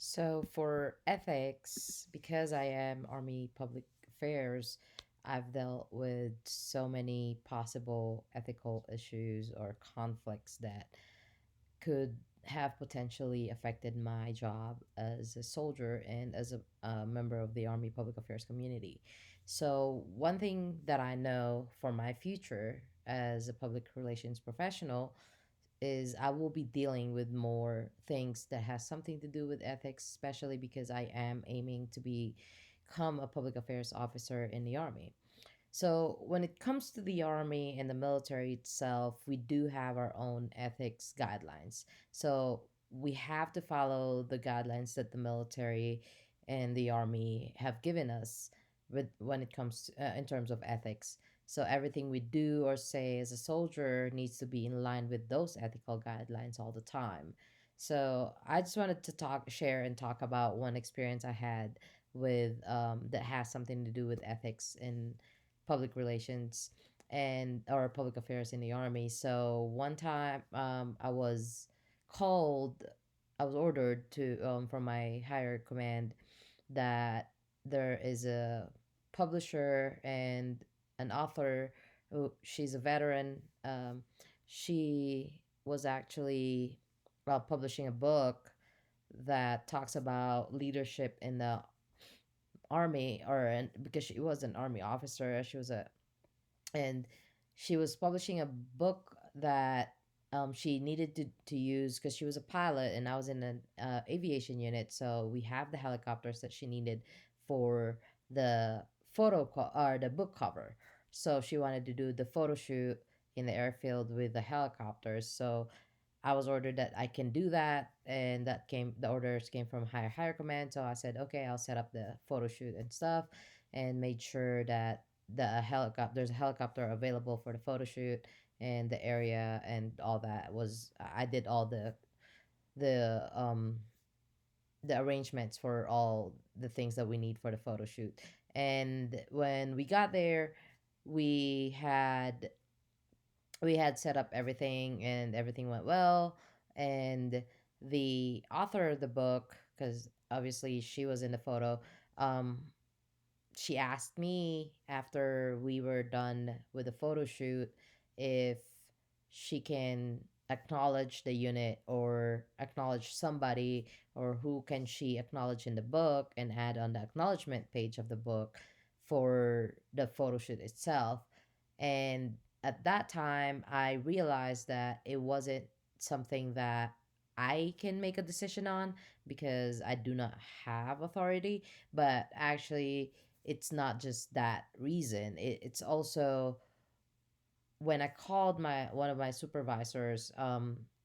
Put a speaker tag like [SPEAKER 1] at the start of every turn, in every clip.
[SPEAKER 1] So for ethics, because I am Army Public Affairs, I've dealt with so many possible ethical issues or conflicts that could have potentially affected my job as a soldier and as a member of the Army Public Affairs community. So, one thing that I know for my future as a public relations professional is I will be dealing with more things that has something to do with ethics, especially because I am aiming to become a public affairs officer in the Army. So, when it comes to the Army and the military itself, we do have our own ethics guidelines. So, we have to follow the guidelines that the military and the Army have given us with when it comes in terms of ethics. So, everything we do or say as a soldier needs to be in line with those ethical guidelines all the time. So, I just wanted to share, and talk about one experience I had with that has something to do with ethics in public relations and or public affairs in the Army. So one time, called, I was ordered to from my higher command that there is a publisher and an author who she's a veteran. She was actually publishing a book that talks about leadership in the army, because she was an army officer. She was a and she was publishing a book that she needed to use because she was a pilot and I was in an aviation unit. So we have the helicopters that she needed for the or the book cover. So she wanted to do the photo shoot in the airfield with the helicopters. So I was ordered that I can do that, and the orders came from higher command. So I said, okay, I'll set up the photo shoot and stuff, and made sure that there's a helicopter available for the photo shoot and the area and all that was I did all the um the arrangements for all the things that we need for the photo shoot. And when we got there, we had we had set up everything and everything went well. And the author of the book, because obviously she was in the photo, um she asked me after we were done with the photo shoot if she can acknowledge the unit or acknowledge somebody, or who can she acknowledge in the book and add on the acknowledgement page of the book for the photo shoot itself. And at that time I realized that it wasn't something that I can make a decision on, because I do not have authority. But actually, it's not just that reason. It's also when I called my one of my supervisors,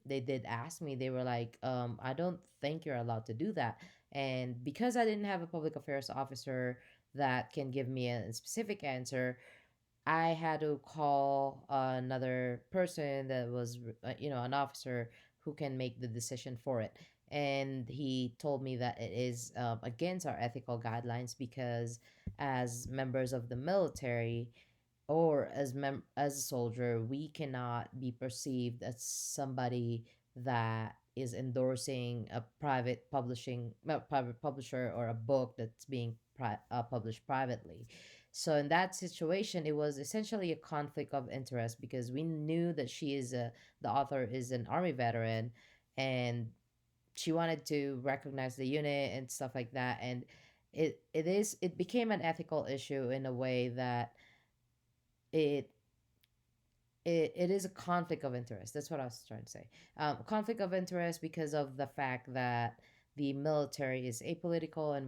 [SPEAKER 1] they did ask me. They were like, I don't think you're allowed to do that. And because I didn't have a public affairs officer that can give me a specific answer, I had to call another person that was, an officer who can make the decision for it. And he told me that it is against our ethical guidelines, because as members of the military, or as a soldier, we cannot be perceived as somebody that is endorsing a private publisher, or a book that's being published privately. So in that situation, it was essentially a conflict of interest, because we knew that the author is an army veteran, and she wanted to recognize the unit and stuff like that. And it became an ethical issue in a way that it it is a conflict of interest. That's what I was trying to say. Conflict of interest because of the fact that the military is apolitical, and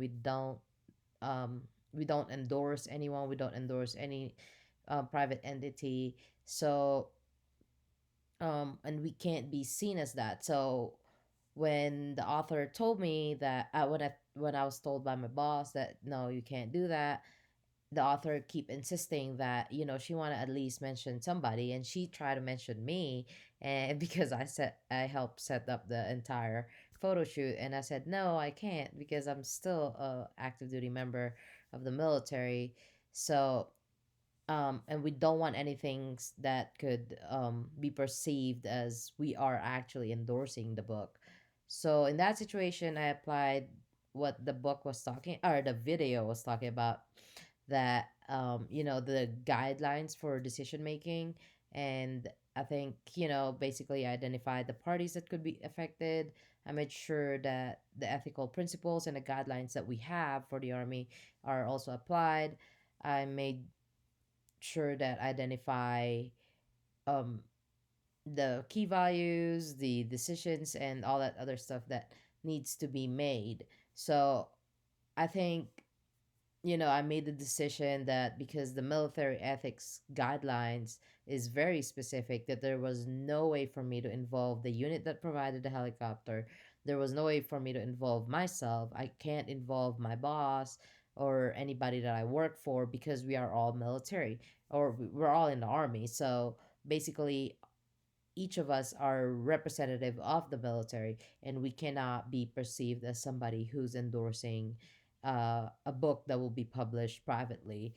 [SPEAKER 1] um, we don't endorse anyone. We don't endorse any private entity. So and we can't be seen as that. So when the author told me that, when I was told by my boss that no, you can't do that, the author keep insisting that she want to at least mention somebody, and she tried to mention me. And because I helped set up the entire photo shoot, and I said no, I can't, because I'm still a active duty member of the military. So and we don't want anything that could be perceived as we are actually endorsing the book. So in that situation, I applied what the book was talking, or the video was talking about, that the guidelines for decision making. And I think, basically I identified the parties that could be affected. I made sure that the ethical principles and the guidelines that we have for the army are also applied. I made sure that I identify um the key values, the decisions, and all that other stuff that needs to be made. So I think, I made the decision that because the military ethics guidelines is very specific, that there was no way for me to involve the unit that provided the helicopter. There was no way for me to involve myself. I can't involve my boss or anybody that I work for, because we are all military, or we're all in the army. So basically, each of us are representative of the military, and we cannot be perceived as somebody who's endorsing a book that will be published privately.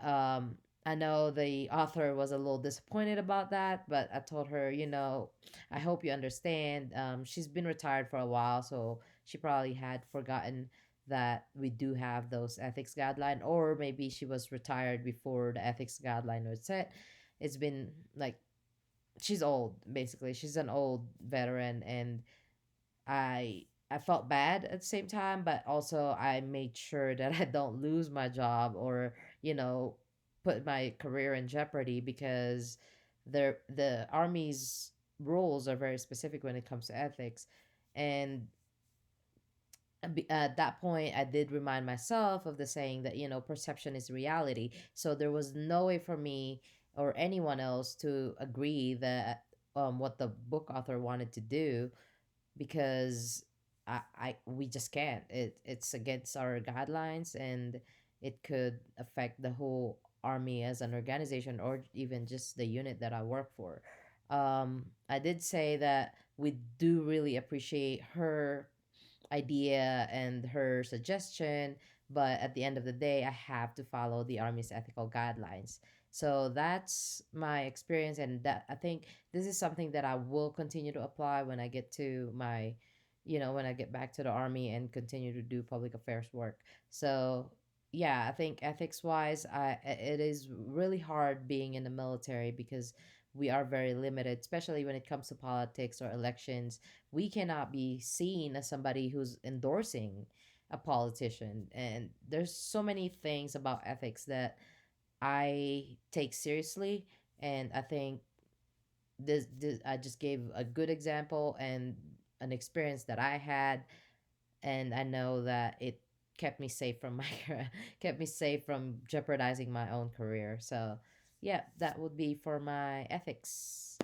[SPEAKER 1] um, I know the author was a little disappointed about that, but I told her, I hope you understand. She's been retired for a while, so she probably had forgotten that we do have those ethics guideline, or maybe she was retired before the ethics guideline was set. It's been like, she's old, basically. She's an old veteran, and I felt bad at the same time, but also I made sure that I don't lose my job, or you know put my career in jeopardy, because the army's rules are very specific when it comes to ethics. And at that point, I did remind myself of the saying that, perception is reality. So there was no way for me or anyone else to agree that what the book author wanted to do, because we just can't. It's against our guidelines, and it could affect the whole army as an organization, or even just the unit that I work for. I did say that we do really appreciate her idea and her suggestion, but at the end of the day, I have to follow the army's ethical guidelines. So that's my experience, and that I think this is something that I will continue to apply when I get to my, when I get back to the army and continue to do public affairs work. So yeah, I think ethics wise, it is really hard being in the military, because we are very limited, especially when it comes to politics or elections. We cannot be seen as somebody who's endorsing a politician. And there's so many things about ethics that I take seriously. And I think this I just gave a good example and an experience that I had, and I know that it kept me safe from my kept me safe from jeopardizing my own career. So yeah, that would be for my ethics.